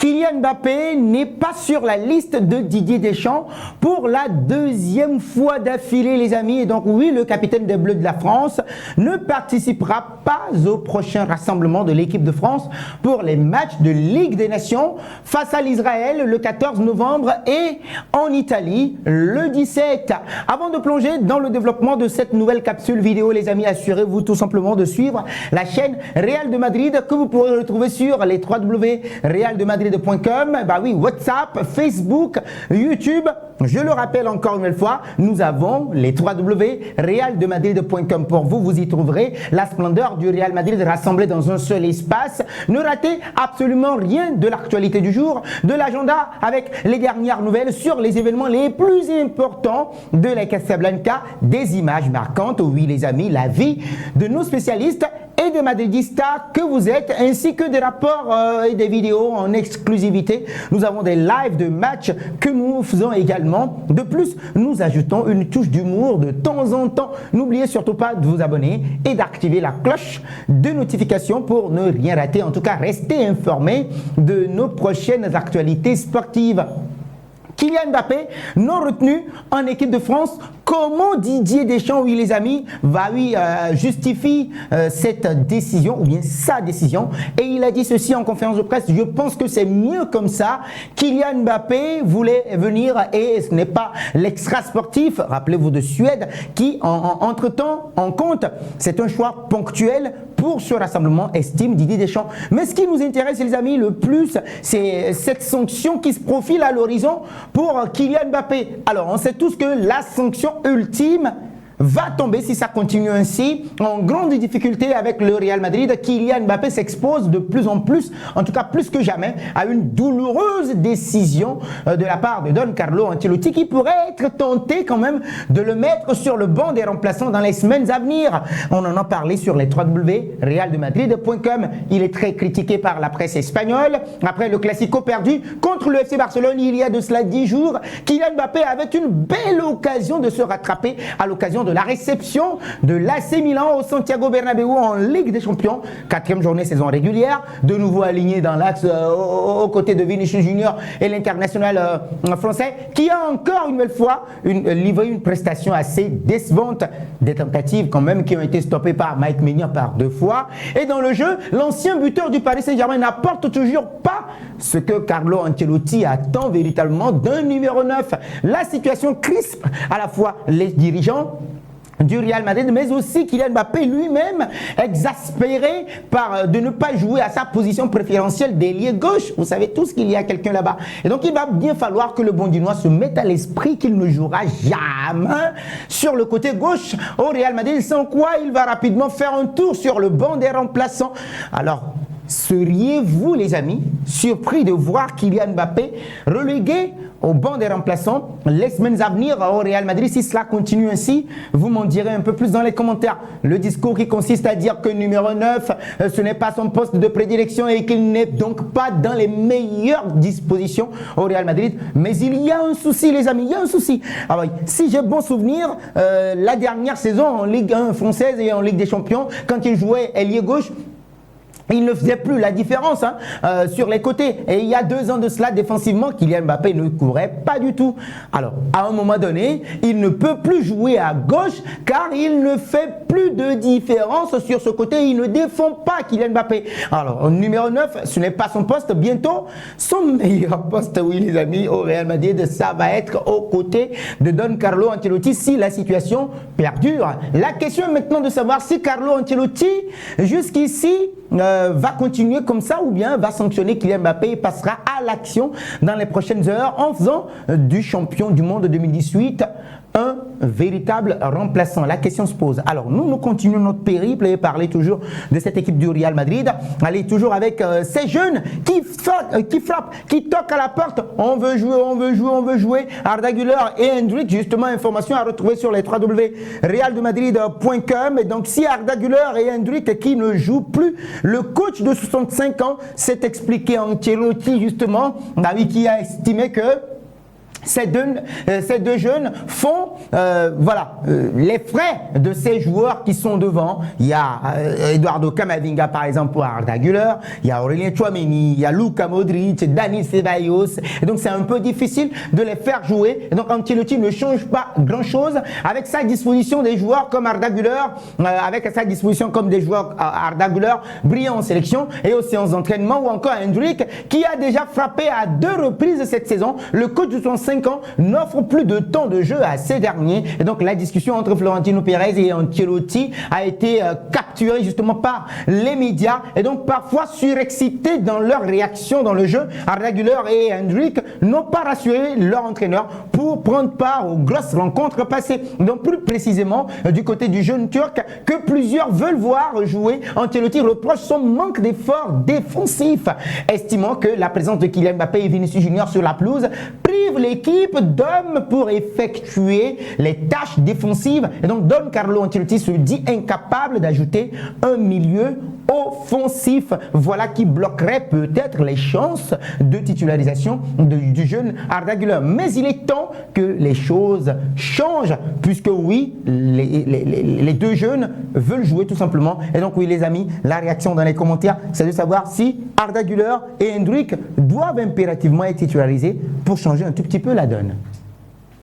Kylian Mbappé n'est pas sur la liste de Didier Deschamps pour la deuxième fois d'affilée, les amis. Et donc oui, le capitaine des Bleus de la France ne participera pas au prochain rassemblement de l'équipe de France pour les matchs de Ligue des Nations face à l'Israël le 14 novembre et en Italie le 17. Avant de plonger dans le développement de cette nouvelle capsule vidéo, les amis, assurez-vous tout simplement de suivre la chaîne Real de Madrid que vous pourrez retrouver sur les www.realdemadrid.com. Bah oui, WhatsApp, Facebook, YouTube. Je le rappelle encore une fois, nous avons les www.realdemadrid.com pour vous. Vous y trouverez la splendeur du Real Madrid rassemblée dans un seul espace. Ne ratez absolument rien de l'actualité du jour, de l'agenda avec les dernières nouvelles sur les événements les plus importants de la Casablanca, des images marquantes. Oui, les amis, la vie de nos spécialistes et des madridistas que vous êtes, ainsi que des rapports et des vidéos en exclusivité. Nous avons des lives de matchs que nous faisons également. De plus, nous ajoutons une touche d'humour de temps en temps. N'oubliez surtout pas de vous abonner et d'activer la cloche de notification pour ne rien rater. En tout cas, restez informés de nos prochaines actualités sportives. Kylian Mbappé non retenu en équipe de France. Comment Didier Deschamps, oui les amis, justifie cette décision ou bien sa décision? Et il a dit ceci en conférence de presse: je pense que c'est mieux comme ça. Kylian Mbappé voulait venir et ce n'est pas l'extra sportif, rappelez-vous, de Suède qui entre-temps en compte. C'est un choix ponctuel pour ce rassemblement, estime Didier Deschamps. Mais ce qui nous intéresse, les amis, le plus, c'est cette sanction qui se profile à l'horizon pour Kylian Mbappé. Alors, on sait tous que la sanction ultime va tomber si ça continue ainsi. En grande difficulté avec le Real Madrid, Kylian Mbappé s'expose de plus en plus, en tout cas plus que jamais, à une douloureuse décision de la part de Don Carlo Ancelotti qui pourrait être tenté quand même de le mettre sur le banc des remplaçants dans les semaines à venir. On en a parlé sur les www.realdemadrid.com. Il est très critiqué par la presse espagnole. Après le Classico perdu contre le FC Barcelone il y a de cela 10 jours, Kylian Mbappé avait une belle occasion de se rattraper à l'occasion de la réception de l'AC Milan au Santiago Bernabéu en Ligue des Champions. 4e journée saison régulière, de nouveau aligné dans l'axe aux côtés de Vinicius Junior et l'international français qui a encore une nouvelle fois livré une prestation assez décevante. Des tentatives quand même qui ont été stoppées par Mike Maignan par 2 fois. Et dans le jeu, l'ancien buteur du Paris Saint-Germain n'apporte toujours pas ce que Carlo Ancelotti attend véritablement d'un numéro 9. La situation crispe à la fois les dirigeants du Real Madrid, mais aussi Kylian Mbappé lui-même, exaspéré par de ne pas jouer à sa position préférentielle d'ailier gauche. Vous savez tous qu'il y a quelqu'un là-bas. Et donc il va bien falloir que le Bondinois se mette à l'esprit qu'il ne jouera jamais sur le côté gauche au Real Madrid, sans quoi il va rapidement faire un tour sur le banc des remplaçants. Alors, seriez-vous, les amis, surpris de voir Kylian Mbappé relégué au banc des remplaçants les semaines à venir au Real Madrid? Si cela continue ainsi, vous m'en direz un peu plus dans les commentaires. Le discours qui consiste à dire que numéro 9, ce n'est pas son poste de prédilection et qu'il n'est donc pas dans les meilleures dispositions au Real Madrid. Mais il y a un souci, les amis, il y a un souci. Alors, si j'ai bon souvenir, la dernière saison en Ligue 1 française et en Ligue des Champions, quand il jouait ailier gauche, il ne faisait plus la différence sur les côtés. Et il y a 2 ans de cela, défensivement, Kylian Mbappé ne courait pas du tout. Alors, à un moment donné, il ne peut plus jouer à gauche car il ne fait plus de différence sur ce côté. Il ne défend pas Kylian Mbappé. Alors, numéro 9, ce n'est pas son poste. Bientôt, son meilleur poste, oui les amis, au Real Madrid, ça va être aux côtés de Don Carlo Ancelotti si la situation perdure. La question est maintenant de savoir si Carlo Ancelotti, jusqu'ici, va continuer comme ça ou bien va sanctionner Kylian Mbappé et passera à l'action dans les prochaines heures en faisant du champion du monde 2018 un véritable remplaçant. La question se pose. Alors nous continuons notre périple et parler toujours de cette équipe du Real Madrid. Allez toujours avec ces jeunes qui frappent, qui toquent à la porte. On veut jouer, on veut jouer, on veut jouer. Arda Güler et Endrick, justement, information à retrouver sur les www.realdemadrid.com. Et donc si Arda Güler et Endrick qui ne jouent plus, le coach de 65 ans s'est expliqué à Ancelotti justement, qui a estimé que ces deux jeunes font les frais de ces joueurs qui sont devant. Il y a Eduardo Camavinga par exemple pour Arda Güler, il y a Aurélien Tchouaméni, il y a Luka Modric, Dani Ceballos, et donc c'est un peu difficile de les faire jouer. Et donc Ancelotti ne change pas grand chose avec sa disposition des joueurs comme Arda Güler, avec sa disposition comme des joueurs Arda Güler brillants en sélection et aux séances d'entraînement, ou encore Endrick qui a déjà frappé à 2 reprises cette saison. Le coach de 65 ans n'offre plus de temps de jeu à ces derniers, et donc la discussion entre Florentino Pérez et Ancelotti a été capturée justement par les médias, et donc parfois surexcités dans leur réaction dans le jeu. Arda Güler et Endrick n'ont pas rassuré leur entraîneur pour prendre part aux grosses rencontres passées. Donc plus précisément du côté du jeune turc que plusieurs veulent voir jouer, Ancelotti reproche son manque d'efforts défensifs, estimant que la présence de Kylian Mbappé et Vinicius Junior sur la pelouse prive l'équipe d'hommes pour effectuer les tâches défensives, et donc Don Carlo Ancelotti se dit incapable d'ajouter un milieu offensif. Voilà qui bloquerait peut-être les chances de titularisation du jeune Arda Güler. Mais il est temps que les choses changent, puisque oui, les deux jeunes veulent jouer tout simplement. Et donc oui les amis, la réaction dans les commentaires, c'est de savoir si Arda Güler et Endrick doivent impérativement être titularisés pour changer un tout petit peu la donne.